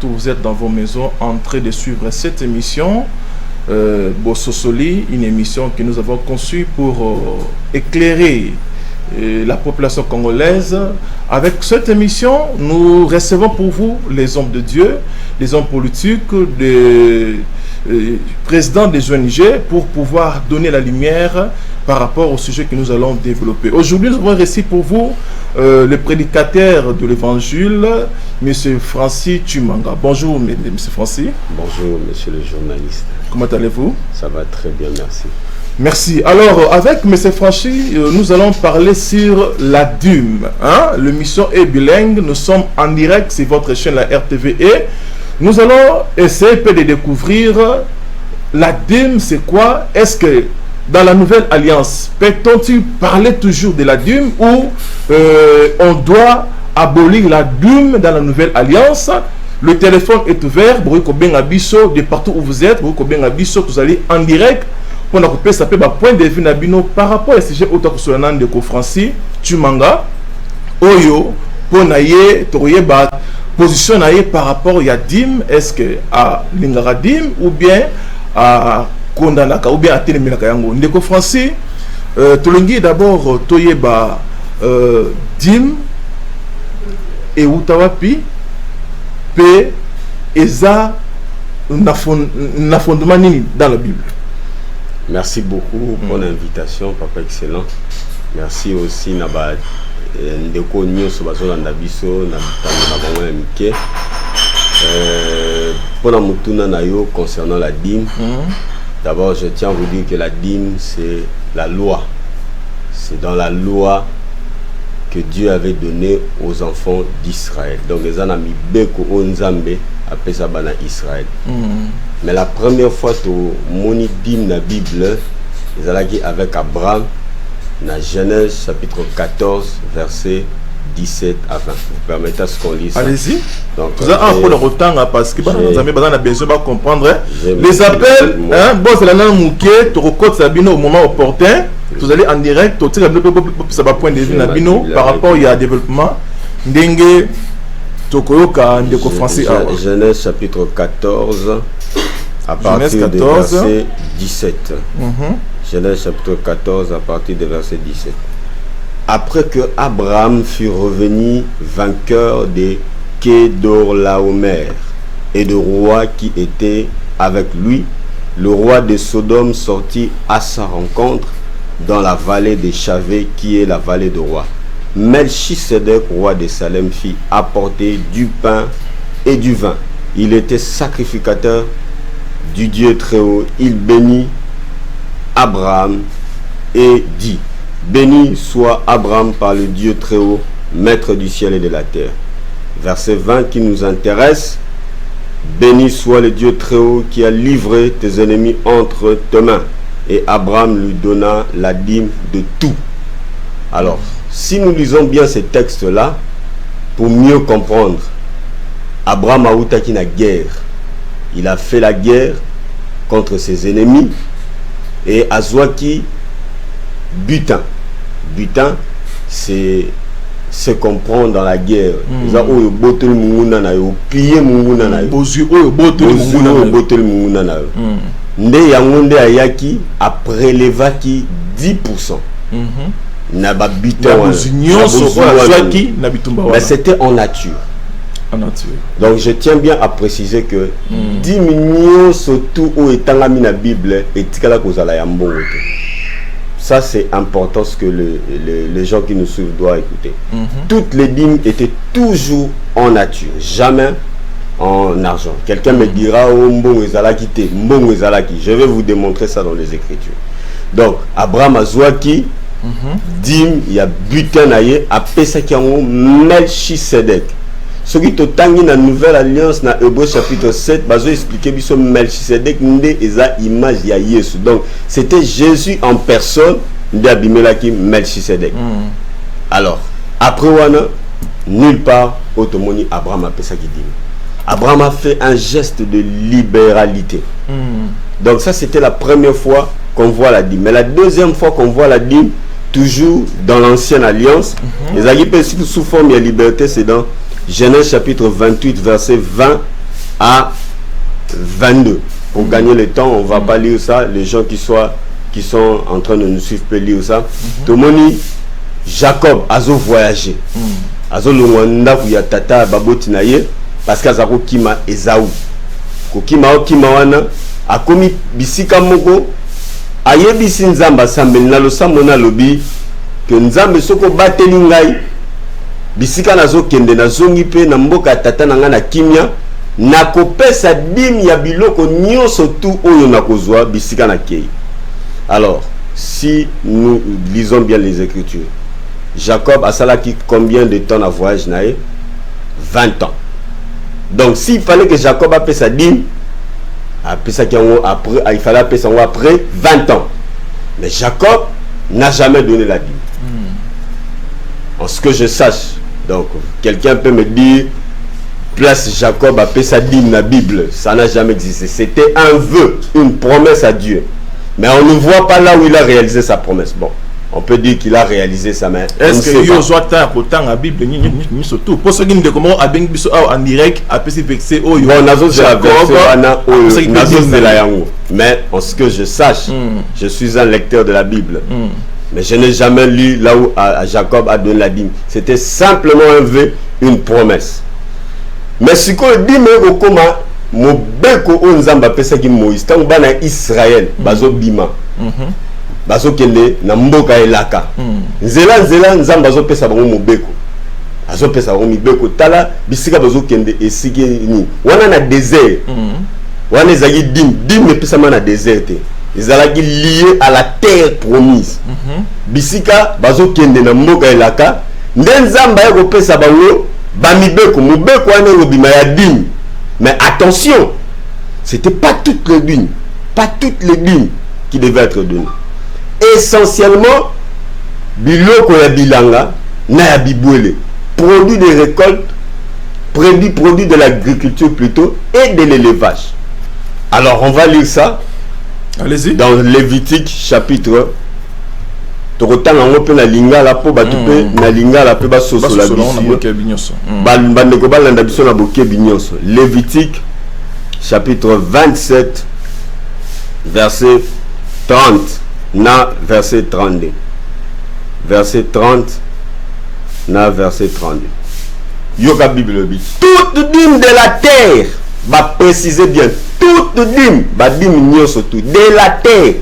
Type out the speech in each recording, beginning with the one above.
partout où vous êtes dans vos maisons en train de suivre cette émission. Bossosoli, une émission que nous avons conçue pour éclairer la population congolaise. Avec cette émission, nous recevons pour vous les hommes de Dieu, les hommes politiques, des présidents des ONG pour pouvoir donner la lumière par rapport au sujet que nous allons développer. Aujourd'hui, nous avons un récit pour vous, le prédicateur de l'évangile, M. Francis Tshimanga. Bonjour, M. Francis. Bonjour, monsieur le journaliste. Comment allez-vous? Ça va très bien, merci. Merci. Alors, avec M. Franchi, nous allons parler sur la dîme. L'émission est bilingue. Nous sommes en direct sur votre chaîne, la RTVE. Nous allons essayer de découvrir la dîme, c'est quoi? Est-ce que dans la nouvelle alliance, peut-on parler toujours de la dîme ou on doit abolir la dîme dans la nouvelle alliance? Le téléphone est ouvert. De partout où vous êtes, vous allez en direct. On a coupé ça point de vue nabino par rapport à ce sujet autant que de Francis Tshimanga Oyo pour naie toye ba position naie par rapport à dim, est-ce que à lingara dim ou bien à kondanaka ou bien à telemelaka yango ndeko Francis tolingi d'abord toye ba dim et utawapi pe eza na fondement nini dans la Bible. Merci beaucoup pour l'invitation, papa excellent. Merci aussi naba ndeko nyoso bazolanda biso na bango na mike. Pour la mutuna na yo concernant la dîme. D'abord, je tiens à vous dire que la dîme c'est la loi. C'est dans la loi que Dieu avait donné aux enfants d'Israël. Donc les anami beko onzambe appelle ça bana Israël. Mais la première fois que moni dîme na Bible, ils allaient avec Abraham dans Genèse chapitre 14 verset 17 à 20. Vous permettez à ce qu'on lise. Allez-y. Donc vous avez un peu de retard parce que nous avons besoin de comprendre les appels. Bon, c'est la langue mouké, tu recodes Sabino au moment opportun. Vous allez en direct, tu sais ça va point de vue Nabino par rapport au développement. Dengue Tokoyoka ndeko Francis. Genèse chapitre 14 à partir du verset 17. Genèse chapitre 14 à partir du verset 17. Après que Abraham fut revenu vainqueur de Kedorlaomer et de rois qui étaient avec lui, le roi de Sodome sortit à sa rencontre dans la vallée de Chavé qui est la vallée de roi. Melchisedec, roi de Salem, fit apporter du pain et du vin. Il était sacrificateur du Dieu très haut. Il bénit Abraham et dit: béni soit Abraham par le Dieu très haut, maître du ciel et de la terre. Verset 20 qui nous intéresse. Béni soit le Dieu très haut qui a livré tes ennemis entre tes mains. Et Abraham lui donna la dîme de tout. Alors, si nous lisons bien ces textes-là, pour mieux comprendre, Abraham a outaki na guerre. Il a fait la guerre contre ses ennemis et Azwaki butin. Butin, c'est ce qu'on prend dans la guerre. Nde yangonde ayaki a prélevaki 10%. Naba butin. Mais c'était en nature. Donc je tiens bien à préciser que 10 millions surtout où est dans la Bible et tikala kozala ya mbongo. Ça c'est important ce que les gens qui nous suivent doivent écouter. Toutes les dîmes étaient toujours en nature, jamais en argent. Quelqu'un me dira oh mbongo ezalaki te, mbongo ezalaki. Je vais vous démontrer ça dans les Écritures. Donc Abraham azwaki dîme, il y a butin naye a pesaki yango Melchisedec. Ce qui est dans la nouvelle alliance dans Hébreux chapitre 7, bazo expliquer biso Melchisedec nde eza image ya Yesu. Donc c'était Jésus en personne nde abimelaki Melchisedec. Alors après wana nulle part automoni Abraham a pesaki dîme. Abraham a fait un geste de libéralité. Donc ça c'était la première fois qu'on voit la dîme. Mais la deuxième fois qu'on voit la dîme, toujours dans l'ancienne alliance, les aguipes sous forme de liberté, c'est dans Genèse chapitre 28 verset 20 à 22. Pour gagner le temps, on ne va pas lire ça. Les gens qui sont en train de nous suivre peuvent lire ça. Tout le monde, Jacob a voyagé. Azo longwanda ku ya tata baboti na ye parce que azako kima Esaú. Ko kima wana akomi bisika moko ayebisi nzamba sambeli na losambo na lobi que nzambe soko bateli ngai bisika nazo kende na zongi pe na mboka tata na nga na kimia na kopesa dimi ya biloko nyonso tu oyo na kozwa bisika na kei. Alors, si nous lisons bien les Écritures, Jacob a salaki combien de temps à voyage naé? 20 ans. Donc s'il fallait que Jacob a fait sa dîme, il fallait appeler ça après 20 ans. Mais Jacob n'a jamais donné la dîme. En ce que je sache, donc quelqu'un peut me dire, place Jacob a fait sa dîme dans la Bible, ça n'a jamais existé. C'était un vœu, une promesse à Dieu. Mais on ne voit pas là où il a réalisé sa promesse. Bon. On peut dire qu'il a réalisé ça, mais est-ce que il y a autant la Bible ni surtout pour ceux qui ne comment a bien en direct a pu vexer au bon nazo de la yango. Mais en ce que je sache, je suis un lecteur de la Bible. Mais je n'ai jamais lu là où Jacob a donné la dîme. C'était simplement un vœu, une promesse. Mais ce qu'on dit mais comment mobeko onzamba pesa ki Moïse tant bana Israël bazo bima. Bazo kende na mboka elaka nzela nzamba zo pesa bango mobeko azo pesa bango mibeko tala bisika bazo kende esike ni wana na désert wana ezaki dim pesa na désert ezalaki lié à la terre promise bisika bazo kende na mboka elaka nzamba ya ko pesa bango ba mibeko mobeko wana ngobima ya dim. Mais attention, c'était pas toutes les dîmes qui devaient être données. Essentiellement biloko ya bilanga na ya bibwele, produits de récolte, produits de l'agriculture plutôt et de l'élevage. Alors on va lire ça. Allez-y. Dans Lévitique chapitre tokotanga ngo pe na lingala po batu pe na lingala pe basoso la biso bande ko balanda biso na bokebi nyonso. Lévitique chapitre 27 verset 30 na verset 32. Verset 30 na verset 32. Yoka Bible bi. Toute dîme de la terre, va préciser bien. Toute dîme, va diminuer surtout de la terre.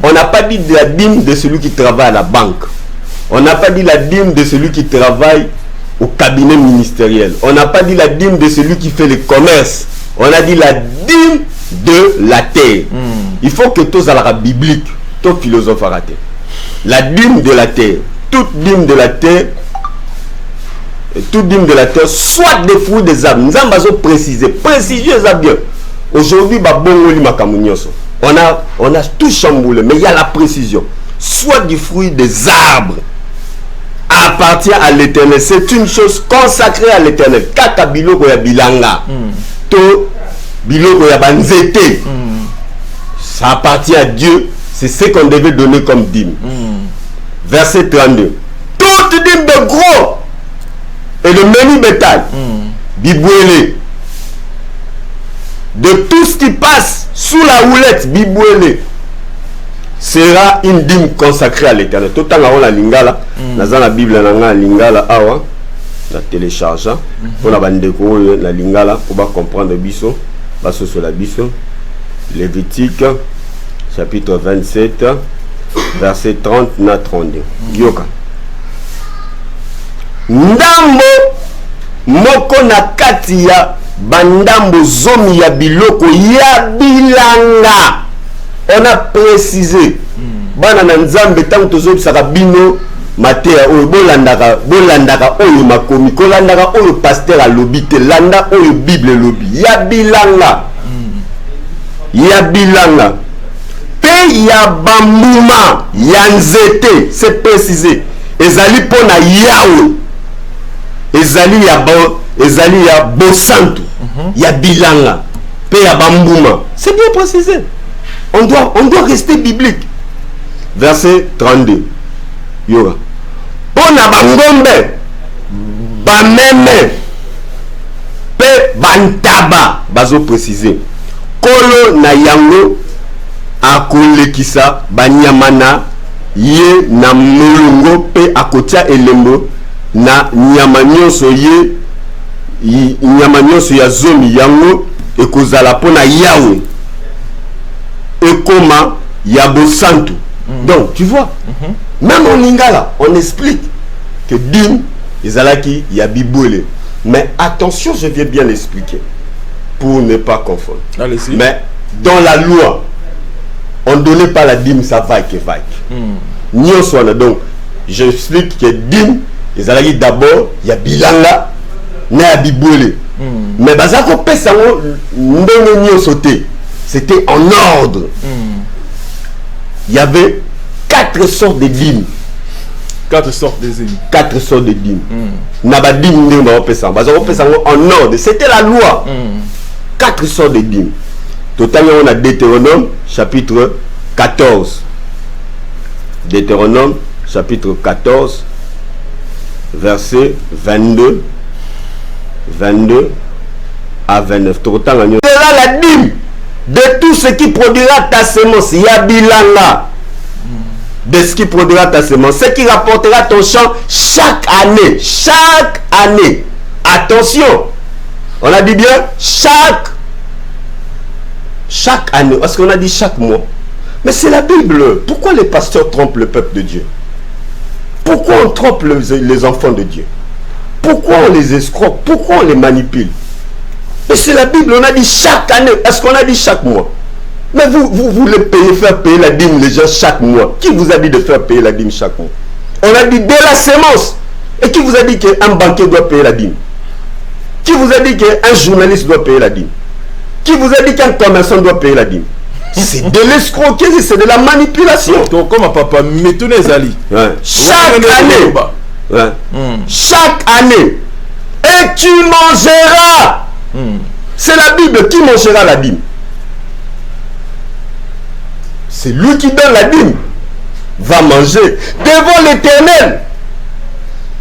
On n'a pas dit de la dîme de celui qui travaille à la banque. On n'a pas dit la dîme de celui qui travaille au cabinet ministériel. On n'a pas dit la dîme de celui qui fait le commerce. On a dit la dîme de la terre. Il faut que tous à la biblique, tout philosophe a raté. La dîme de la terre, toute dîme de la terre, soit des fruits des arbres. Nous avons précisé ça bien. Aujourd'hui, on a tout chamboulé, mais il y a la précision. Soit du fruit des arbres appartient à l'Éternel. C'est une chose consacrée à l'Éternel. Kaka biloko ya bilanga, to biloko ya banzete, ça appartient à Dieu. C'est ce qu'on devait donner comme dîme. Verset 32. Toute dîme de gros et de menu bétail, bibouélé, de tout ce qui passe sous la houlette, bibouélé, sera une dîme consacrée à l'Éternel. Tout le temps, la lingala, dans la Bible, la lingala, awa, la télécharge, on a bandeko la lingala, pour comprendre biso, baso sur la biso, Lévitique, chapitre 27, verset 30 na 32. Yoka. Ndambo moko na kati ya bandambo zomi ya biloko ya bilanga. On a précisé bana na nzambe tango tozobisaka bino mateya oyo bolandaka oyo makomi kolandaka oyo pasteur alobi te landa oyo Bible lobi ya bilanga pe ya bambuma ya nzete. C'est précisé ezali pona yawe ezali ya bosantu ya bilanga pe ya bambuma. C'est bien précisé. On doit rester biblique. Verset 32. Yoga. Pona bangombe bameme pe pe bantaba bazo préciser kolo na yango akolekisa banyamana ye na mulungo pe akotia elembo na nyama nyonso ye nyama nyonso ya zomi yango ekozala pona yawe ekoma ya bosantu. Donc tu vois, même en lingala on explique que dim ezalaki ya bibole, mais attention, je viens bien l'expliquer pour ne pas confondre. Allez-y. Mais dans la loi on ne donnait pas la dîme, ça va que va. Donc j'explique que dîme ezalaki d'abord ya bilanga na ya bibole, mais bazako pesa ndenge nyonso te, c'était en ordre. Il y avait 4 sortes de dîmes. 4 sortes de dîmes. 4 sortes de dîmes. Naba dîme ndenge bapesa en ordre, c'était la loi. 4 sortes de dîmes. Totalement on a Deutéronome chapitre 14. Deutéronome chapitre 14 verset 22 à 29. C'est là la dîme de tout ce qui produira ta semence. Yabilanga. De ce qui produira ta semence. Ce qui rapportera ton champ chaque année. Chaque année. Attention. On a dit bien chaque année. Parce qu'on a dit chaque mois. Mais c'est la Bible. Pourquoi les pasteurs trompent le peuple de Dieu? Pourquoi on trompe les enfants de Dieu? Pourquoi on les escroque? Pourquoi on les manipule? Mais c'est la Bible, on a dit chaque année. Est-ce qu'on a dit chaque mois? Mais vous voulez faire payer la dîme les gens chaque mois. Qui vous a dit de faire payer la dîme chaque mois? On a dit dès la sémence. Et qui vous a dit qu'un banquier doit payer la dîme? Qui vous a dit qu'un journaliste doit payer la dîme? Qui vous a dit qu'un commerçant doit payer la dîme? C'est de l'escroquerie, c'est de la manipulation. Donc, comme papa, mettez Zali. Chaque année. Chaque année. Et tu mangeras. C'est la Bible qui mangera la dîme. C'est lui qui donne la dîme. Va manger devant l'Éternel.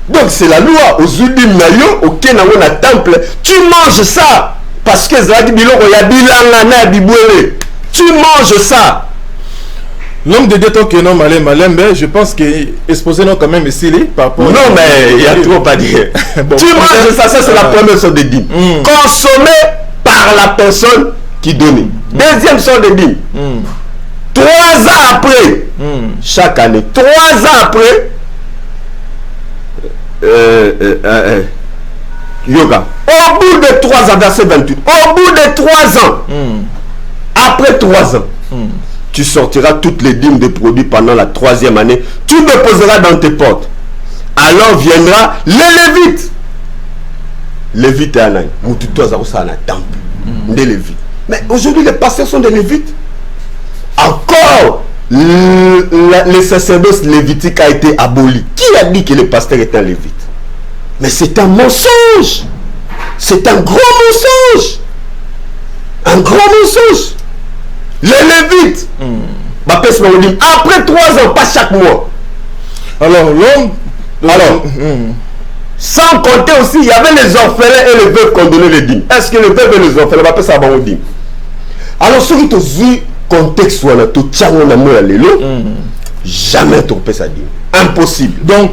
Donc c'est la loi. Aux Udim Nayo, au Kenawo na temple. Tu manges ça. Parce que Zadi Biloko Yabilanga Bibouele. Tu manges ça. L'homme de Dieu, je pense que exposé non quand même ici par rapport. Non, mais il y a trop à dire. Bon, tu manges ça, c'est la première sorte de dîme. Consommé par la personne qui donne. Deuxième sorte de dîme. 3 ans après, chaque année, 3 ans après, yoga. Au bout de 3 ans, verset 28, au bout de 3 ans, après 3 ans, tu sortiras toutes les dîmes de produits pendant la 3e année. Tu déposeras dans tes portes. Alors viendra les Lévites. Lévites et Anaï. Mais aujourd'hui, les pasteurs sont des Lévites. Encore, le sacerdoce lévitique a été aboli. Qui a dit que le pasteur est un Lévite? Mais c'est un mensonge. C'est un gros mensonge. Un gros mensonge. Les Lévites, après 3 ans, pas chaque mois. Alors, l'homme. Sans compter aussi, il y avait les orphelins et les veuves qu'on donnait les dîmes. Est-ce que les veuves et les orphelins va pas ça aux dîmes? Alors, ceux qui ont vu contexte, jamais tromper sa dîme. Impossible. Donc,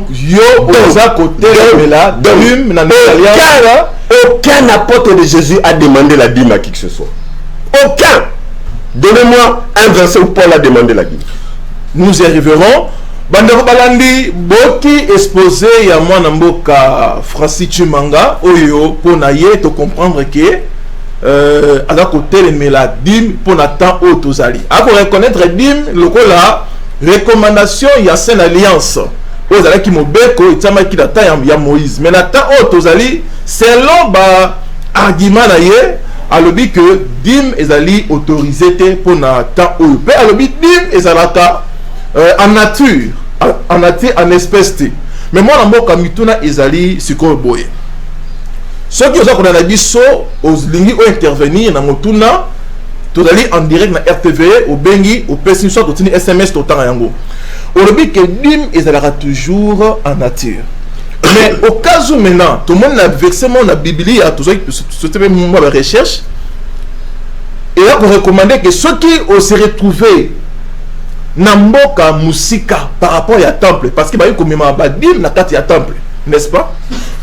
aucun apôtre de Jésus a demandé la dîme à qui que ce soit. Aucun. Donnez-moi un verset où Paul a demandé la dîme. Nous y arriverons. Bandeko Balandi, Boki exposé ya mwana mboka Francis Chimanga, Oyo, pour naye te comprendre que à côté de la dîme pour n'attendre autres alliés. À reconnaître dîme, le la recommandation, il y a une alliance. Aux alliés qui m'ont béco, il y a Moïse. Mais n'attendre autres alliés, selon argument naye. Alors que dim ezali autorisé pour n'attendre autres. Alors dim ezalata en nature, en espèce. Mais moi, je suis ezali siko boye. Ceux qui ont intervenir dans motuna, tu allez en direct na RTV, au Bengi, au PC, soit au SMS tout le temps yango. Aujourd'hui que dim ezalaka toujours en nature. Mais au cas où maintenant, tout le monde a versé la Bible, à tous ceux qui ont fait recherche, et là, on recommandait que ceux qui se retrouvaient dans Mboka Musika par rapport à temple, parce qu'il y a eu comme un badim dans le temple, n'est-ce pas?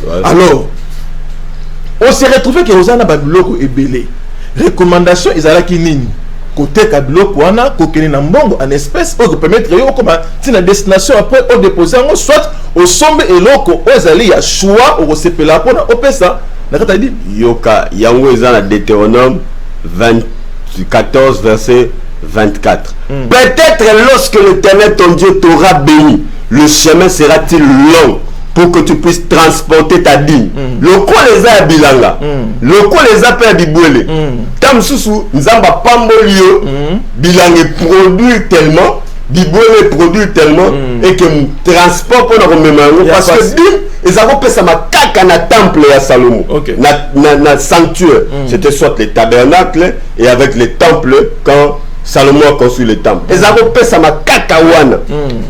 Ouais. Alors, on s'est retrouvé que Osana Babiloko est belé. Recommandation, ils allaient qui nini. Côté Kabiloko, on a coquillé dans Mbongo en espèce, on peut mettre comme une destination après, on dépose soit au sombre et l'oko, on allaient, il y a choix, on se peut la prendre, on peut ça. D'accord, dit Yoka, Yango est dans Deutéronome 14, verset 24. Peut-être lorsque l'Éternel ton Dieu t'aura béni, le chemin sera-t-il long pour que tu puisses transporter ta dîme. Le quoi les a bilanga, le quoi les a peur d'ibouele. Tam sousou, nzamba pambolio, bilangue produit tellement, bibouele produit tellement, et que transport pour nous remémorer. Parce que dîme, ils avaient fait ça ma caca na temple à Salomon, na sanctuaire. C'était soit les tabernacles et avec les temples quand Salomon a construit le temple. Ils avaient fait ça ma cacaouane.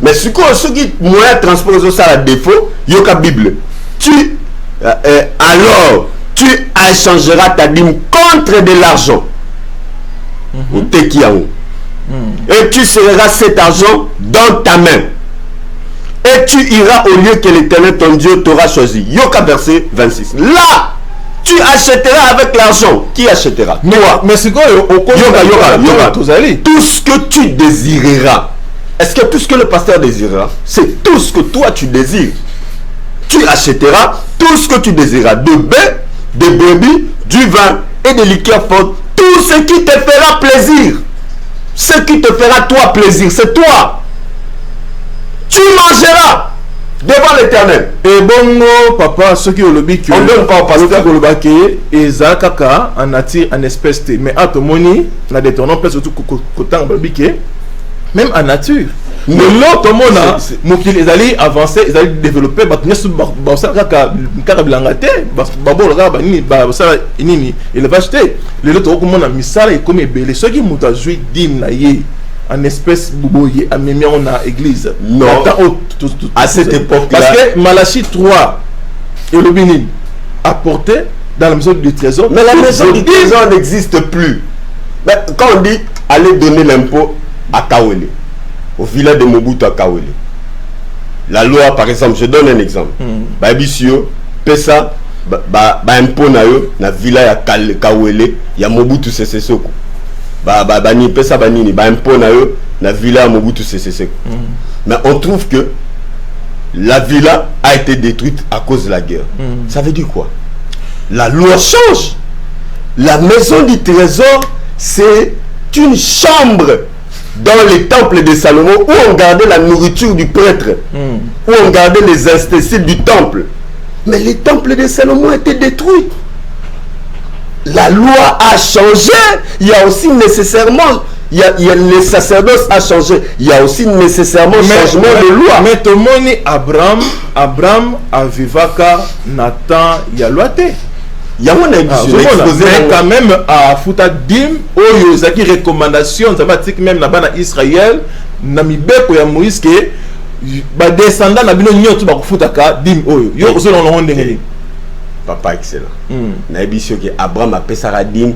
Mais ce qui moyen de transporter ça à défaut, il y a une Bible. Alors, tu échangeras ta dîme contre de l'argent. Et tu serras cet argent dans ta main. Et tu iras au lieu que l'Éternel ton Dieu t'aura choisi. Yoka verset 26. Là, tu achèteras avec l'argent. Qui achètera? Toi. Mais c'est quoi Yoka. Tout ce que tu désireras. Est-ce que tout ce que le pasteur désirera, c'est tout ce que toi tu désires? Tu achèteras tout ce que tu désireras. De bœufs, de brebis, du vin et des liqueurs fortes. Tout ce qui te fera plaisir. Ce qui te fera toi plaisir, c'est toi. Tu mangeras devant l'Éternel. Et bon, papa, ceux qui ont le bic, on donne pas au pasteur le bac et Zakaka en attire en espèce. Mais à ton moni, on a des tournants, surtout qu'autant le bic, même en nature. Mais l'autre monde, ils allaient avancer, ils allaient développer, il va acheter. Les autres, comme on a mis ça, et comme il ceux qui m'ont joué d'hymne en espèce bouboye, à même on a église. Non, à cette époque-là. Parce que Malachie 3 et le Bénin apporté dans la maison du trésor. Mais la maison du trésor n'existe plus. Mais quand on dit aller donner l'impôt à Kawele, au village de Mobutu à Kawele, la loi, par exemple, je donne un exemple. Babisio, Pesa, impôt na village à Kawele, il y a Mobutu Sesesoko. Bani Pesa Banini, impôt na village à Mobutu Sesesoko. Mais on trouve que la villa a été détruite à cause de la guerre. Ça veut dire quoi? La loi change. La maison du trésor, c'est une chambre dans les temples de Salomon où on gardait la nourriture du prêtre, où on gardait les ustensiles du temple. Mais les temples de Salomon étaient détruits. La loi a changé. Il y a aussi nécessairement, il y a le sacerdoce a changé. Il y a aussi nécessairement changement de loi. Mais tout le monde est Abraham, Avivaka, Nathan, il y a loi. Il y a mon exposé quand même à Fouta Dim, où il y a des recommandations, même là-bas en Israël, Namibeko ya Moïse, que les descendants de Fouta Dim, ils ont papa excellent. Abraham a fait ça Dim,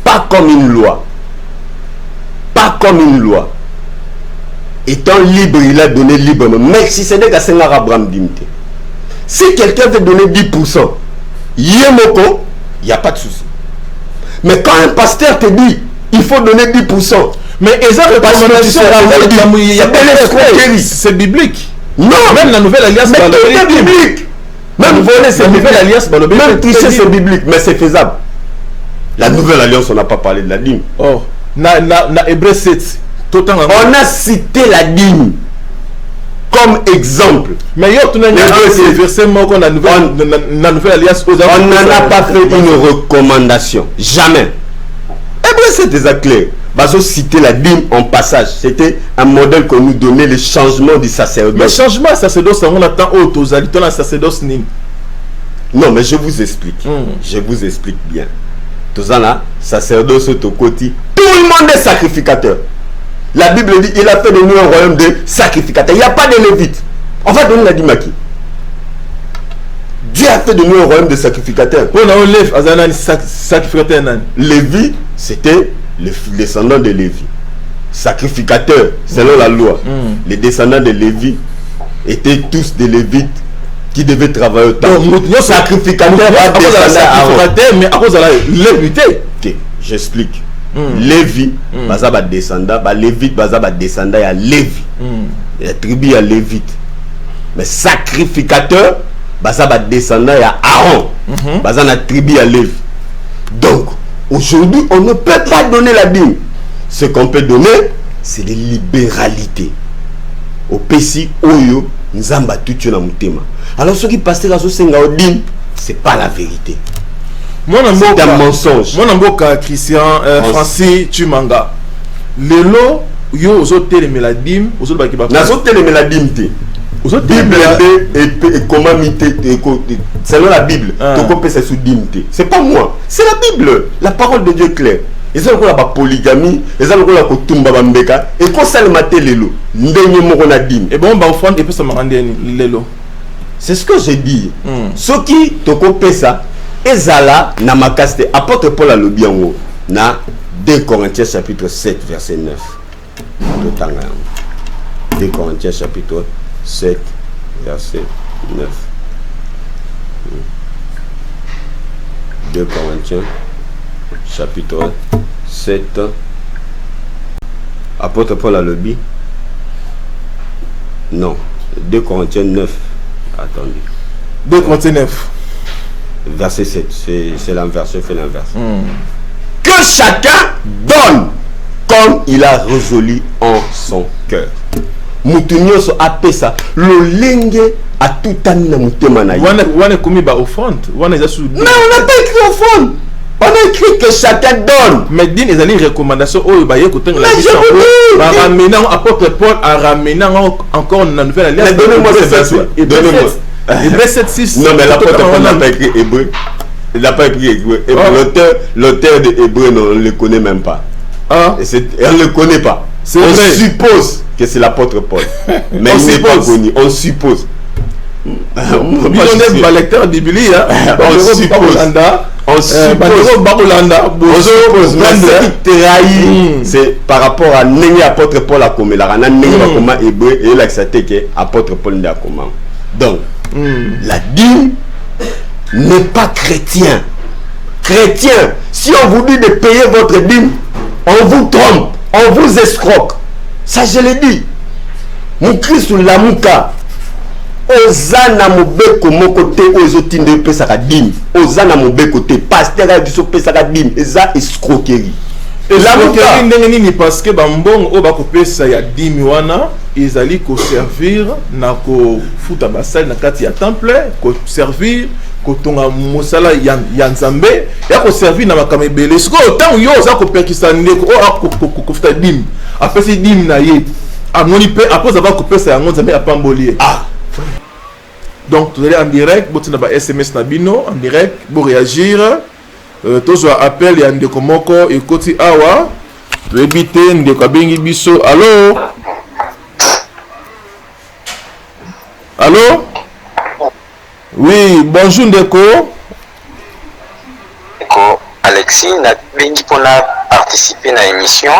pas comme une loi. Pas comme une loi. Étant libre, il a donné librement. Mais si c'est des gars, c'est Abraham Dim. Si quelqu'un veut donner 10%, Yemoko, il n'y a pas de souci. Mais quand un pasteur te dit il faut donner 10%, mais c'est biblique. Non, même la nouvelle alliance, c'est biblique. Même voler, c'est biblique. Même tricher, c'est biblique, mais c'est faisable. La nouvelle alliance, on n'a pas parlé de la dîme. Oh, na Hébreu 7, on a cité la dîme comme exemple. Mais il y a un verset qu'on a la nouvelle alliance. On n'en a pas fait une recommandation. Jamais. Hébreu 7 déjà clair. Bazo citer la dîme en passage. C'était un modèle qu'on nous donnait, le changement du sacerdoce. Mais changement sacerdoce, on attend autre aux habitants la sacerdoce nim. Non, mais je vous explique. Je vous explique bien. Tout ça là, sacerdoce au côté. Tout le monde est sacrificateur. La Bible dit il a fait de nous un royaume de sacrificateurs. Il n'y a pas de lévite. On va donner la dîme à qui? a fait de nous un royaume de sacrificateurs. Lévi, c'était les descendants de Lévi. Sacrificateurs, selon la loi. Les descendants de Lévi étaient tous des Lévites qui devaient travailler au temple. Sacrificateur, mais à cause de la lévité. Ok, j'explique. Lévi, bazaba descendant, Lévite, bazaba descendant, il y a Lévi. La tribu, il y a Lévite. Mais sacrificateur, bazaba descendant, il y a Aaron. Bazaba la tribu, il y a Lévi. Donc, aujourd'hui, on ne peut pas donner la dîme. Ce qu'on peut donner, c'est les libéralités. Au Pessi, Oyo, Nzamba, tout na mutema. Alors, ceux qui passent la sauce au dîme, c'est pas la vérité. C'est un mensonge. Mon amboka Christian Francis Chimanga. Lelo yo ozote me la dîme, ozote ba ki ba. Na zote me la dîme te. Bible et comment mité selon la Bible, tu peux sous dîme te. C'est pas moi, c'est la Bible, la parole de Dieu claire. Ils ont la polygamie, ils ont la kotumba bambeka et qu'on s'allume lelo. Ndenye moko na dîme. Et bon ba offrande et puis ça m'a rendu lelo. C'est ce que j'ai dit. Ceux qui te copient ça, ezala na makaste apôtre Paul a le bien haut na 2 Corinthiens chapitre 7 verset 9. 2 Corinthiens chapitre 7 verset 9. 2 Corinthiens chapitre 7. Apôtre Paul a le bien. Non, 2 Corinthiens 9. Attendez. 2 Corinthiens 9. Verset 7, c'est l'inverse, je fais l'inverse. Que chacun donne comme il a résolu en son cœur. Mutunyo so apesa lo lenge a tout ami na mutema na yo. Wana komi ba offrande, wana eza sous. Mais on n'a pas écrit offrande. On a écrit que chacun donne. Mais din ezali recommandation oyo ba ye ko tenga la mission. Ba ramener apôtre Paul a ramener encore na nouvelle alliance. Donnez-moi ce verset. Donnez-moi. Hébreu 7:6. Non, mais l'apôtre Paul n'a pas écrit hébreu. Il n'a pas écrit hébreu. L'auteur de hébreu, on ne le connaît même pas. On ne le connaît pas. On suppose que c'est l'apôtre Paul. Mais il n'est pas connu. On suppose. On est lecteur de Bible. On suppose. On suppose. Mais ce qui trahit, c'est par rapport à l'apôtre Paul à Komé. La rana comment hébreu et il a accepté que l'apôtre Paul n'a comment. Donc, la dîme n'est pas chrétien. Chrétien, si on vous dit de payer votre dîme, on vous trompe, on vous escroque. Ça, je l'ai dit. Mon Christ ou la mouka. Ozana mobeko mokote ozotinde pesaka dîme. Ozana mobeko te pasteur a biso pesaka dîme. Eza escroquerie. Et la escroquerie ndenge nini parce que bambong o bakopesa ya dîme wana ezali ko servir na ko futa basali na kati ya temple ko servir ko tonga mosala ya nzambe ya ko servir na makamebele siko tant yo za ko perkisa ndeko o ko futa dîme apesi dîme na ye amoni pe après avoir coupé ça yango nzambe apambolier. Donc vous allez en direct botina ba SMS na bino en direct pour réagir. Tozo appel ya ndeko moko ekoti awa rebite ndeko abengi biso. Allô? Allô? Oui, bonjour ndeko. Ndeko Alexis na bengi pona participer na émission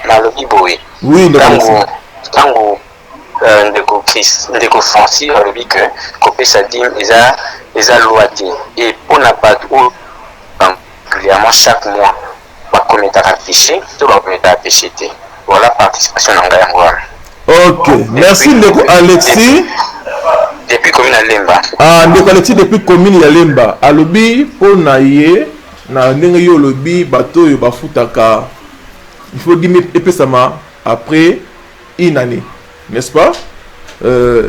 na lobi boy. Oui, ndeko. Tango ndeko ndeko Francis a lobi que kopesa dim eza loati et pona pas régulièrement chaque mois va commettre à péché tout va commettre à péché. Voilà participation en Gayangwa. Ok, merci ndeko Alexis. Depuis commune à Lemba. Ndeko Alexis depuis commune ya Lemba. Alobi pona ye na ndenge yo lobi bato yo bafutaka. Il faut dire epesama après une année, n'est-ce pas?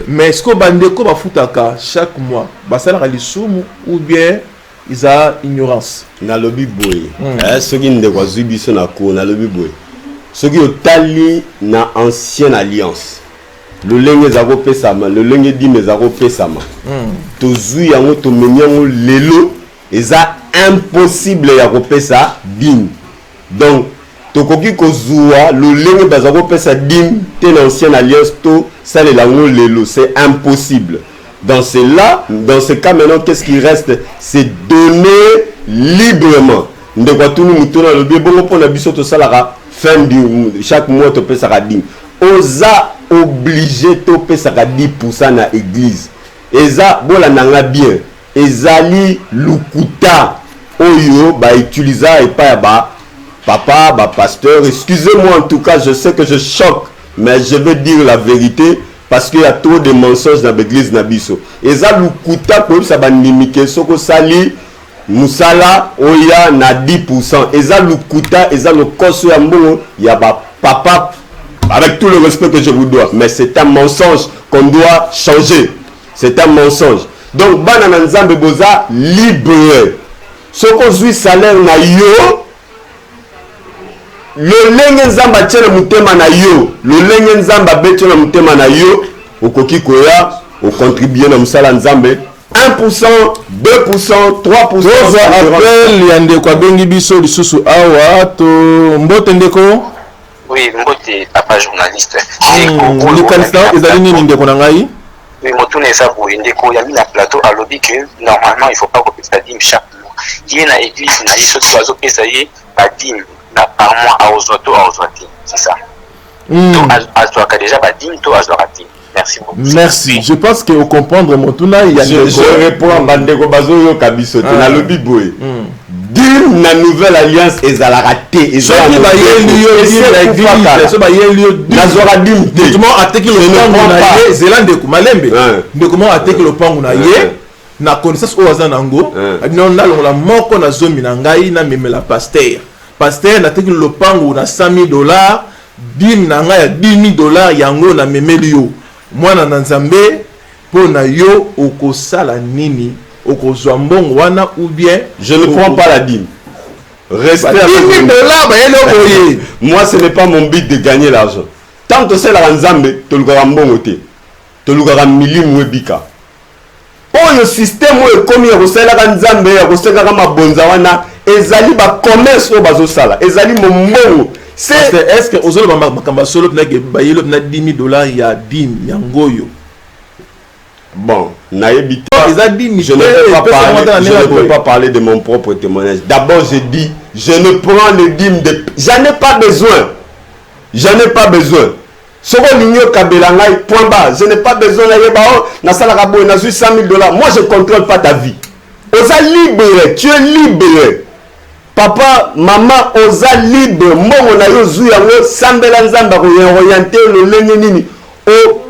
Mais est-ce que bandeko bafutaka chaque mois basala lisumu ou bien ils ont ignorance? Na lobi boy. Ce qui ne doit pas na ko na lobi boy. Ce qui otali na ancienne alliance. Le lenge zako pesama, le lenge di mezako pesama. Tozui yango to menyango lelo eza impossible ya kopesa din. Donc tokoki kozua le lenge bazako pesa din te l'ancienne alliance to sale lango lelo, c'est impossible. Dans ce cas maintenant, qu'est-ce qui reste? C'est donner librement. De quoi tout nous tourne le bien bon pour la biso to salara fin du chaque mois to paie ça dit. Oza obligé to paie ça 10% na église. Eza bola nanga bien. Ezali lukuta oyo ba utiliser et pas ba papa ba pasteur. Excusez-moi en tout cas, je sais que je choque, mais je veux dire la vérité. Parce qu'il y a trop de mensonges dans l'église Nabiso. Et ça, le kuta, comme ça, banimike, soko sali, musala, oya, na 10%. Et ça, le kuta, et ça, le koso yambo, il y a papa, avec tout le respect que je vous dois. Mais c'est un mensonge qu'on doit changer. C'est un mensonge. Donc, banana nzambe boza, libre. Soko zui salaire na yo, lolenge nzamba tshela mutema na yo, lolenge nzamba betela mutema na yo, okoki koya okontribuer na musala nzambe 1%, 2%, 3%. Oza appel ya ndeko abengi biso lisusu awa to mbote ndeko. Oui, mbote papa journaliste. Likanisa ezali nini ndeko na ngai? Oui, motuna eza boye ndeko ya mina plateau alobi que normalement il faut pas kopesa dîme chaque mois. Ye na église na yeso to azopesa ye ba dîme par mois à Ozoto, c'est ça. Azwaka déjà badine, to azwakati. Merci beaucoup. Merci. Je pense que au comprendre Motuna, il y a je réponds à Bandeko Bazoyo Kabiso, na lobi boy. Dîme na nouvelle alliance ezala raté, ezala na connaissance au hasard nango non na la moko na zomi na ngai na memela pasteur na teki le pango na $100,000 dim na ngai ya $10,000 yango na memeli yo mwana na nzambe po na yo okosala nini okozwa mbongo wana ou bien je ne prends pas la dîme. Restez avec $10,000 moi ce n'est pas mon but de gagner l'argent. Tant que c'est la nzambe to lukara mbongo te to lukara milimu webika oyo système oyo komi ya kosalaka nzambe ya kosekaka mabonza wana ezali ba commerce oyo bazosala ezali mombongo. Est-ce que ozolo bakamba solo na ke bayelo na $10,000 ya dim yangoyo? Bon, nayebi je ne peux pas parler de mon propre témoignage. D'abord je dis je ne prends le dîme de j'en ai pas besoin. J'en ai pas besoin. Soko linyo kabelangai point bas, je n'ai pas besoin na yeba na sala ka boy na $100,000. Moi je contrôle pas ta vie. Oza libre, tu es libre. Papa, maman, oza libre. Mbongo na yo zu yango sambela nzamba ko orienter le lenge nini. O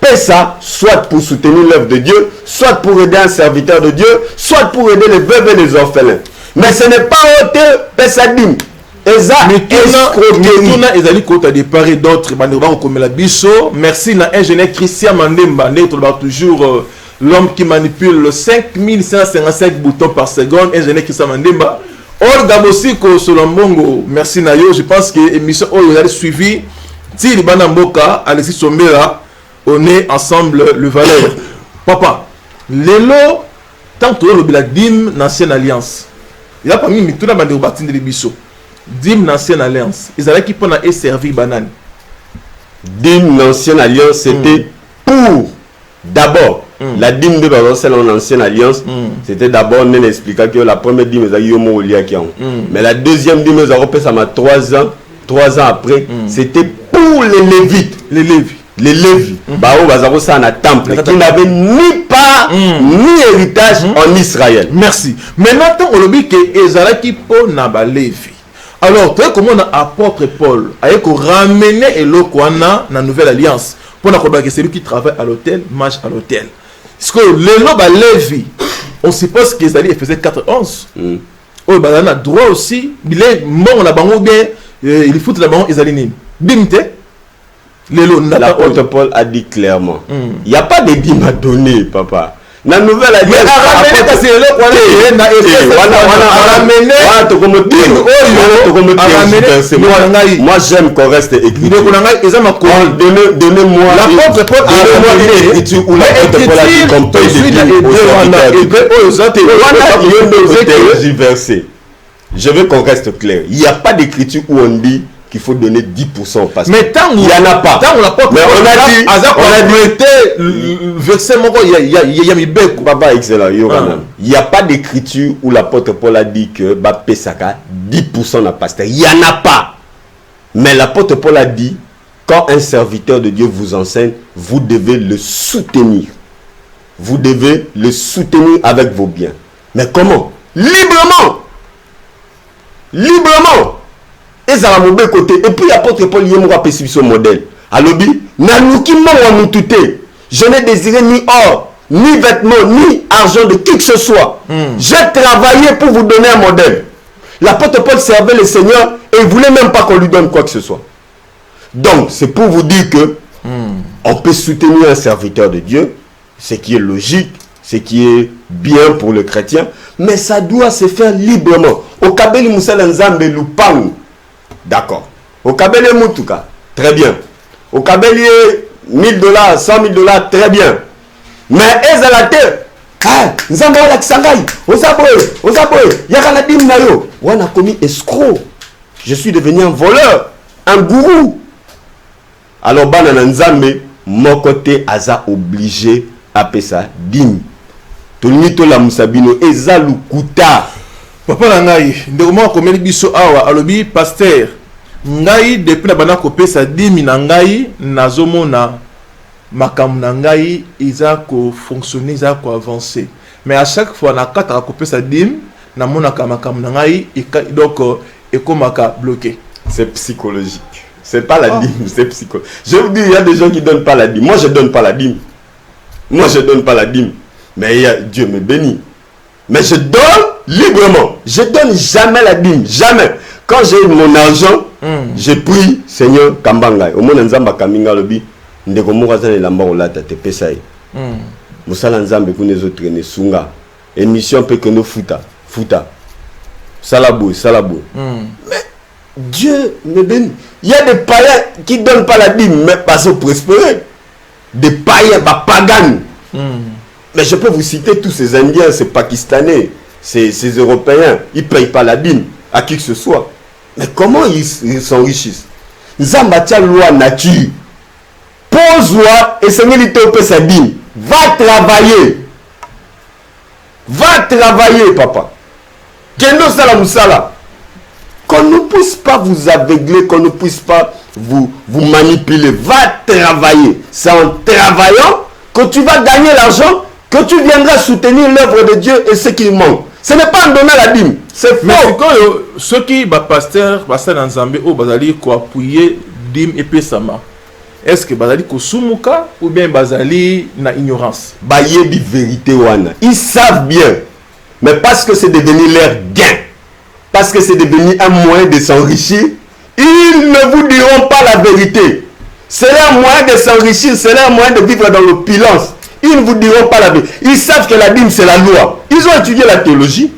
pesa soit pour soutenir l'œuvre de Dieu, soit pour aider un serviteur de Dieu, soit pour aider les veuves et les orphelins. Mais ce n'est pas hôtel pesa dim. Mituna ezali kota de part et d'autre bandeko comme la biso. Merci na ingénieur Christian Mandemba notre toujours l'homme qui manipule le 5555 boutons par seconde. Ingénieur Christian Mandemba Olga Mosiko Solombongo. Merci na yo. Je pense que émission vous avez suivi Tili Bana Mboka Alexis Sombera. On est ensemble le valeur. Papa lelo tant que le biladim l'ancienne alliance. Il y a parmi Mituna bandeko batinde de biso. Dîme l'ancienne alliance, ils allaient qui pendant et servir banane. Dîme l'ancienne alliance, c'était pour d'abord la dîme de l'ancienne alliance, c'était d'abord on expliquait que la première dîme mais la deuxième dîme ça m'a 3 ans après, c'était pour les Lévites, les Lévites, ça na temple qui n'avait ni part ni héritage en Israël. Merci. Maintenant on dit que ils allaient qui pendant ba Lévi. Alors, comment on a apôtre Paul a ramené Elokwana dans la nouvelle alliance pour que c'est lui qui travaille à l'hôtel, marche à l'hôtel. Parce que les lois Lévi, on suppose qu'ils faisaient 4-11. On a droit aussi, il est mort là-bas ou bien il faut là-bas, ils allaient bimte. L'apôtre Paul a dit clairement il n'y a pas de dîme à donner, papa. La nouvelle alliance moi j'aime qu'on reste écrit. Donnez-moi l'apôtre Paul l'écriture où l'apôtre Paul a dit qu'on paye des dîmes. Je veux qu'on reste clair. Il n'y a pas d'écriture où on dit qu'il faut donner 10% au pasteur. Mais tant il n'y en a pas. Mais on a dit, le verset, il y a mis bec. Papa, excellent. Il n'y a pas d'écriture où l'apôtre Paul a dit que Bapé Saka 10% n'a pasteur. Il n'y en a pas. Mais l'apôtre Paul a dit, quand un serviteur de Dieu vous enseigne, vous devez le soutenir. Vous devez le soutenir avec vos biens. Mais comment? Librement. Librement. Et ça va mauvais côté. Et puis l'apôtre Paul y a un modèle. Alobi, je n'ai désiré ni or, ni vêtements, ni argent de qui que ce soit. J'ai travaillé pour vous donner un modèle. L'apôtre Paul servait le Seigneur et il ne voulait même pas qu'on lui donne quoi que ce soit. Donc, c'est pour vous dire que on peut soutenir un serviteur de Dieu, ce qui est logique, ce qui est bien pour le chrétien, mais ça doit se faire librement. Au Kabeli Moussa Nzambe Lupangu, d'accord. Au Kabeli Moutuka, très bien. Au Kabeli $1000, $100,000, très bien. Mais Ezalate, Nzambe wala Kisangai, Ozaboye, Yakanadim Nayo, on a commis escroc. Je suis devenu un voleur, un gourou. Alors, Banana Nzambe, mon côté, Aza obligé à payer ça digne. Tolito la Musabino, Eza Lukuta. Papa Ngai, ndekoma komeli biso awa, alobi pasteur. Ngai depuis na bana kopé ça dimi na ngai nazomona makambo na ngai iza ko fonctionner, iza ko avancer. Mais à chaque fois na kata kopé ça dim na mona makambo na ngai donc ekomaka bloqué. C'est psychologique. C'est pas la dîme, c'est psychologique. Je vous dis, il y a des gens qui ne donnent pas la dîme. Moi, je ne donne pas la dîme. Moi, je ne donne pas la dîme. Mais Dieu me bénit. Mais je donne librement. Je ne donne jamais la dîme. Jamais. Quand j'ai eu mon argent, j'ai pris Seigneur Kambangai. Au moins, Nzamba Kaminga Lobi, Ndeko Morazan et Lamba Olata te pesaï. Moussala Nzambe Kunezo Trene Sunga. Émission peut que nous fouta. Salabou. Mais Dieu me bénit. Il y a des païens qui ne donnent pas la dîme, mais pas au prospérer. Des païens, pagans. Mais je peux vous citer tous ces Indiens, ces Pakistanais, ces Européens. Ils ne payent pas la dîme à qui que ce soit. Mais comment ils s'enrichissent? Zambatia loi nature. Pose-loi et Seigneur peut sa dîme. Va travailler. Va travailler, papa. Kendo Salamoussala. Qu'on ne puisse pas vous aveugler, qu'on ne puisse pas vous manipuler. Va travailler. C'est en travaillant que tu vas gagner l'argent, que tu viendras soutenir l'œuvre de Dieu et ce qui manque. Ce n'est pas en donnant la dîme. C'est faux. Mais quand ceux qui, pasteur Nzambe, bazali ko appuyer dîme et pesama. Est-ce que bazali ko sumuka ou bien bazali na ignorance? Bayebi vérité wana. Ils savent bien. Mais parce que c'est devenu leur gain. Parce que c'est devenu un moyen de s'enrichir, ils ne vous diront pas la vérité. C'est leur moyen de s'enrichir, c'est leur moyen de vivre dans l'opulence. Ils ne vous diront pas la vérité. Ils savent que la dîme, c'est la loi. Ils ont étudié la théologie.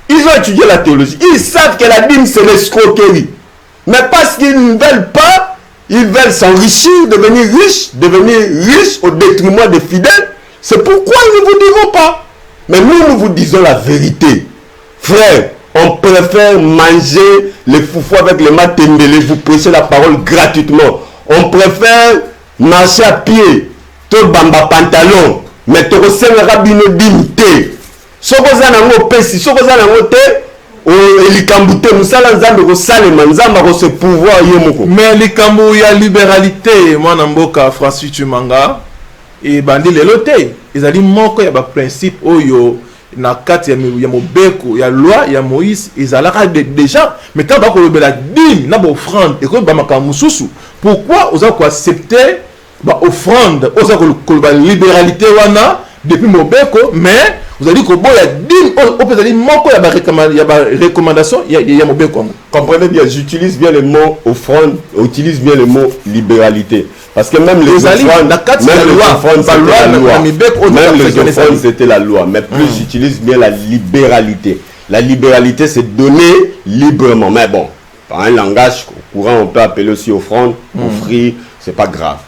Ils savent que la dîme, c'est l'escroquerie. Mais parce qu'ils ne veulent pas, ils veulent s'enrichir, devenir riches au détriment des fidèles. C'est pourquoi ils ne vous diront pas. Mais nous vous disons la vérité. Frère, on préfère manger les foufous avec les matembele, vous prêchez la parole gratuitement. On préfère marcher à pied, te bamba pantalon, mais te recevra bino dignité. Sokoza nango pesi, sokoza nango te, elikambute musala nzambe ko salema nzamba ko se pouvoir yemoko. Mais likambu ya libéralité, moi namboka Francis Tumanga et bandi lelote, ezali moko ya ba principe oyo na kati ya mobeko ya loi ya Moïse ezalaka déjà mais quand bako lobela dîme na ba offrande et ko ba makambo mususu pourquoi oza ko accepter ba offrande oza ko ba libéralité wana depuis mobeko mais vous allez ko boya dîme au peut aller moko ya ba recommandation ya mobeko. Comprenez bien, j'utilise bien le mot offrande, utilise bien le mot libéralité. Parce que même les offrandes, c'était la loi. Mais plus j'utilise bien la libéralité. La libéralité, c'est donner librement. Mais bon, par un langage courant, on peut appeler aussi offrande, offrir, c'est pas grave.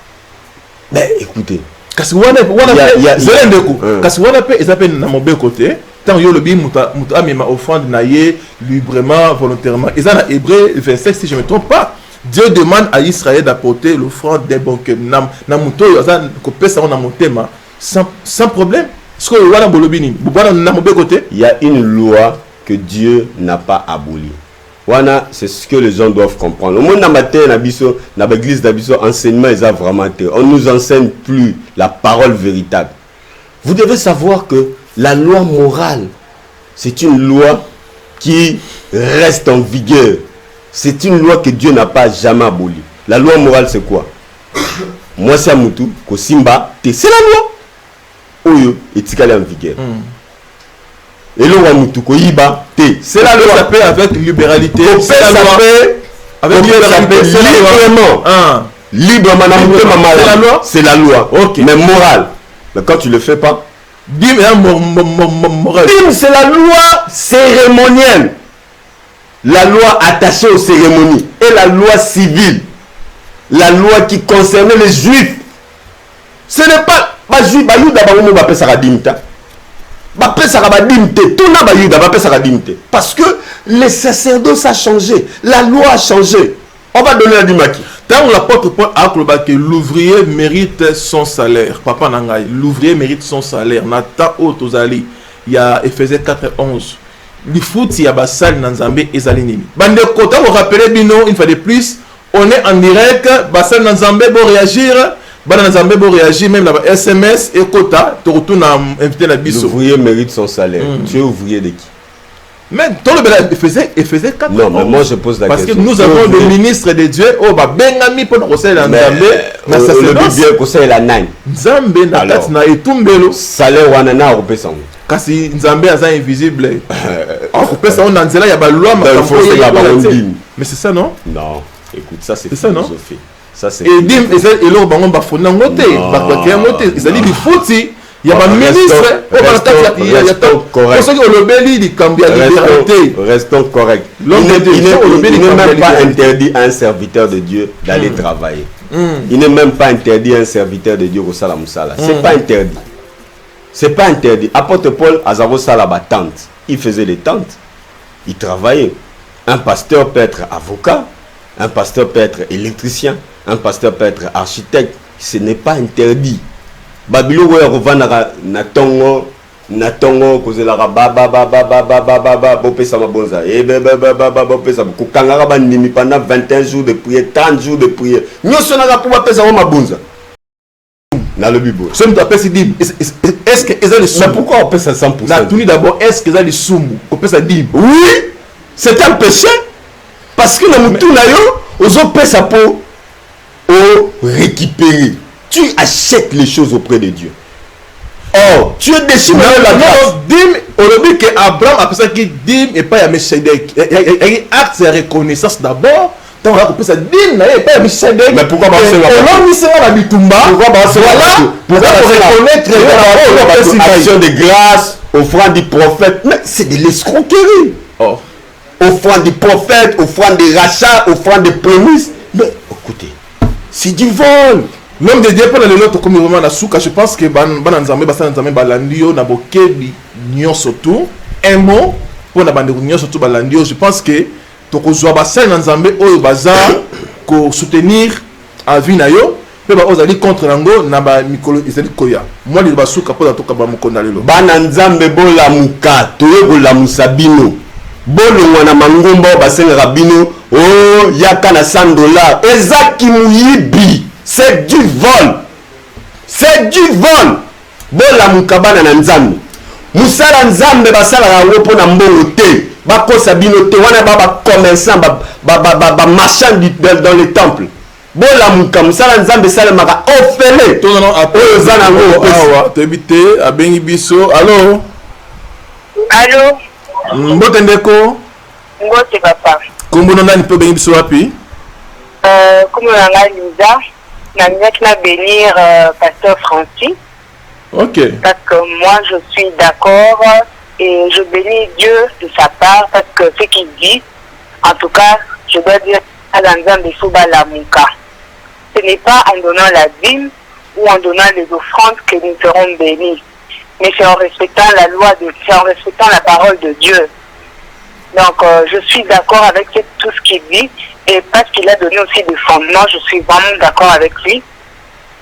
Mais écoutez. Parce que tant yo le bi muta amema offrande naie librement volontairement. Et ça dans Hébreu 27 si je me trompe pas. Dieu demande à Israël d'apporter l'offrande des bons cœurs. Sans problème. Il y a une loi que Dieu n'a pas abolie. C'est ce que les gens doivent comprendre. Au monde dans l'église d'Abisso, enseignement est vraiment intéressant. On ne nous enseigne plus la parole véritable. Vous devez savoir que la loi morale, c'est une loi qui reste en vigueur. C'est une loi que Dieu n'a pas jamais abolie. La loi morale, c'est quoi? Moi, c'est Amoutou, Kosimba, c'est la loi. Oyo, et Tikale en vigueur. Et le Wamoutou, Koyiba, c'est la loi. Ça peut avec libéralité. C'est la loi. Avec libéralité, librement. Librement, c'est la loi. C'est la loi. Ok. Mais morale. Mais quand tu ne le fais pas, Dim, c'est la loi cérémonielle. La loi attachée aux cérémonies. Et la loi civile. La loi qui concernait les juifs. Ce n'est pas... Parce que les sacerdoces a changé. La loi a changé. On va donner la dimaki. Tant l'apôtre Paul a accordé que l'ouvrier mérite son salaire. Papa Nangai, l'ouvrier mérite son salaire. Nata Otozali, il y a Ephésiens 4:11. Le foot, il y a Bassal Nanzambe et Zalinini. Bande Kota, vous rappelez Bino, une fois de plus, on est en direct. Bassal Nanzambe pour réagir. Bassal Nanzambe pour réagir, même la SMS et Kota, tu retournes à inviter la biso. L'ouvrier mérite son salaire. Tu es ouvrier de qui? Mais tout le monde faisait 4 Non, mais moi je pose la question. Parce que nous avons le ministre de Dieu, oh, bah, Bengami pour nous conseiller la Nzambe. Mais ça c'est bien conseiller la Nine. Nzambe na kati na etumbelo. Salaire wanana opesa. Kasi Nzambe aza invisible. Opesa on nzela ya ba loi mais c'est ça non? Non, écoute, ça c'est philosophie. Ça c'est. Et dim et lo bango ba fona ngote, ba kwa kia ngote, ezali di futi. Il y a un ministre, restons corrects. Il n'est même pas interdit à un serviteur de Dieu d'aller travailler. Il n'est même pas interdit à un serviteur de Dieu au Salamoussala. C'est pas interdit. C'est pas interdit. Apôtre Paul Azavo Salaba tente. Il faisait des tentes. Il travaillait. Un pasteur peut être avocat. Un pasteur peut être électricien. Un pasteur peut être architecte. Ce n'est pas interdit. Babilo revana na tongo kozela ba bopesa mabonza bopesa kukangaka bandimi pendant 21 jours de prière, 30 jours de prière. Nyoso na pour bapesa mabonza na le bibo. Ce que appelle dim est-ce que ils ont les mais pourquoi on pèse à 100%? Na tuni d'abord est-ce qu'ils ont les soumou on pèse dim? Oui, c'est un péché parce que na mutu na yo ozo pesa pour récupérer. Tu achètes les choses auprès de Dieu. Or, tu es déçu de la grâce. Dim, on dit que Abraham a pensé qu'il dim et pas Yameshedek. Il y a un acte de reconnaissance d'abord. Tant qu'on a compris ça, dim et pas Yameshedek. Mais pourquoi pas se reconnaître action de grâce, offrande du prophète. Mais c'est de l'escroquerie. Offrande du prophète, offrande de rachat, offrande de prémices. Mais écoutez, c'est du vol. L'homme de Dieu pour les autres comme vraiment la souka, je pense que bananzambe basanzambe balandio na bokebi nyonso tout un mot pour na bande nyonso tout balandio. Je pense que to kozwa basal nzambe oyo baza ko soutenir à vie na yo pe ba ozali contre nango na ba mikolo ezali koya. Moi li basuka pour to ka ba mukonda lelo. Bananzambe bola muka to bola musabino. Bolo wana mangomba basenga rabino oh yaka na $100 ezaki muyibi. C'est du vol. C'est du vol. Bola mukabana na nzambe. Musala nzambe basala rango po na mbongo te. Bakosa bino te wana ba commerçant ba marchand dans les temples. Bola muka musala nzambe sala maka ofele. To non après zana ngo awa tebite abengi biso. Allô? Allô? Mbote ndeko? Mbote papa. Kombono nani pe bengi biso wapi? Comme on a Lisa. Na bénir pasteur Francis. Ok. Parce que moi je suis d'accord et je bénis Dieu de sa part parce que ce qu'il dit, en tout cas, je dois dire à l'ensemble la Mouka. Ce n'est pas en donnant la dîme ou en donnant les offrandes que nous serons bénis, mais c'est en respectant la loi de Dieu, c'est en respectant la parole de Dieu. Donc je suis d'accord avec tout ce qu'il dit Et parce qu'il a donné aussi des fondements, je suis vraiment d'accord avec lui.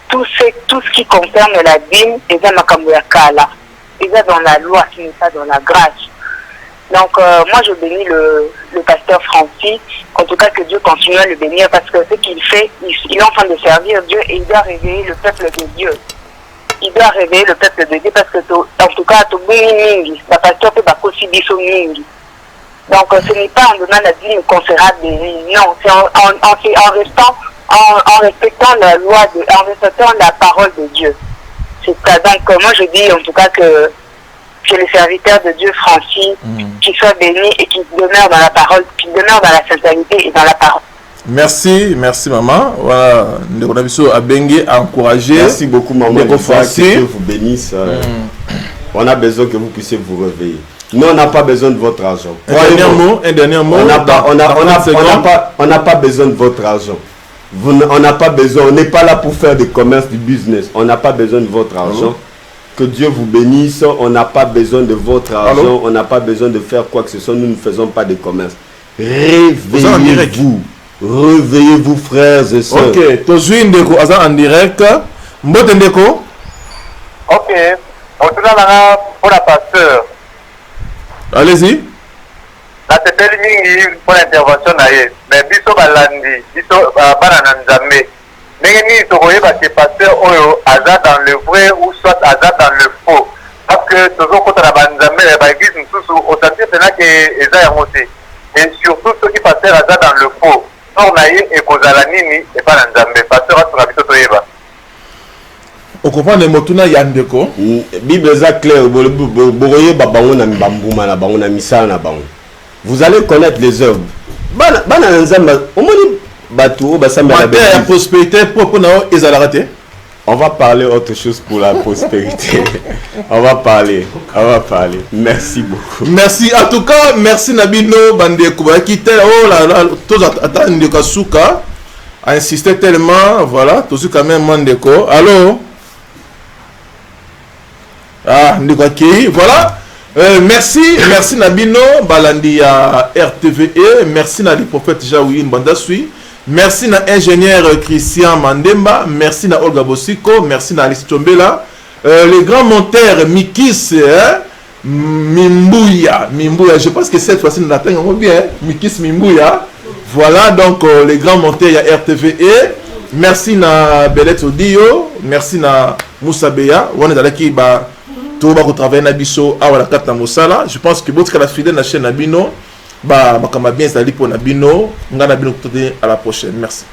Tout ce qui concerne la dîme, il y a Makamuyakala. Il y a dans la loi, ce n'est pas dans la grâce. Donc, moi, je bénis le pasteur Francis. En tout cas, que Dieu continue à le bénir parce que ce qu'il fait, il est en train de servir Dieu et il doit réveiller le peuple de Dieu. Il doit réveiller le peuple de Dieu parce que, en tout cas, tout mingi, le pasteur peut pas aussi biso mingi. Donc, ce n'est pas en donnant la dîme qu'on sera béni. Non, c'est en respectant la loi, en respectant la parole de Dieu. C'est ça. Donc, moi, je dis en tout cas que le serviteur de Dieu, Francis, qui soit béni et qui demeure dans la parole, qui demeure dans la sincérité et dans la parole. Merci maman. Voilà, on a vu ça à Bengue, à encourager. Merci beaucoup maman. Francis. Que Dieu vous bénisse. On a besoin que vous puissiez vous réveiller. Nous, on n'a pas besoin de votre argent. Un dernier mot. On n'a pas besoin de votre argent. On n'a pas besoin. On n'est pas là pour faire du commerce, du business. On n'a pas besoin de votre argent. Que Dieu vous bénisse. On n'a pas besoin de votre argent. On n'a pas besoin de faire quoi que ce soit. Nous ne faisons pas de commerce. Réveillez-vous. Réveillez-vous, frères et sœurs. Ok. Tozui Ndeko en direct. Mbote Ndeko. Ok. On tourne là pour la pasteur. Allez-y. La tepeli mingi pour l'intervention naie. Mais biso balandi, biso bana nzambe. Ndenge ni tokoyeba que pasteur oyo aza dans le vrai ou soit aza dans le faux. Parce que tozo kota na banzambe ba église nsusu otanti pena que eza yango te. Et surtout ceux qui pasteur aza dans le faux. Or naie e kozala nini e pa na nzambe. Pasteur atunga biso toyeba. On comprend les motuna Yandeko. Bible est claire. Vous allez connaître les œuvres. On va parler autre chose pour la prospérité. On va parler. Merci beaucoup. Merci. En tout cas, merci Nabino Bandeko. Oh là là, tous attendent Kasuka a insisté tellement. Voilà, tous quand même Mandeko. Allô? Ah, voilà. Merci Nabino Balandi à RTVE, merci na prophète Jaouine Bandasui, merci na ingénieur Christian Mandemba, merci na Olga Bosiko, merci na Alice Chombela, les grands monteurs Mikis Mimbuya, je pense que cette fois-ci nous l'atteignons bien, Mikis Mimbuya. Voilà donc les grands monteurs à RTVE. Merci na Belette Odio, merci na Moussa Beya, on est dans l'équipe tout va travailler na biso à la carte mosala. Je pense que votre la fidèle na chaîne Nabino ba makama bien sali pour Nabino ngana bino à la prochaine. Merci.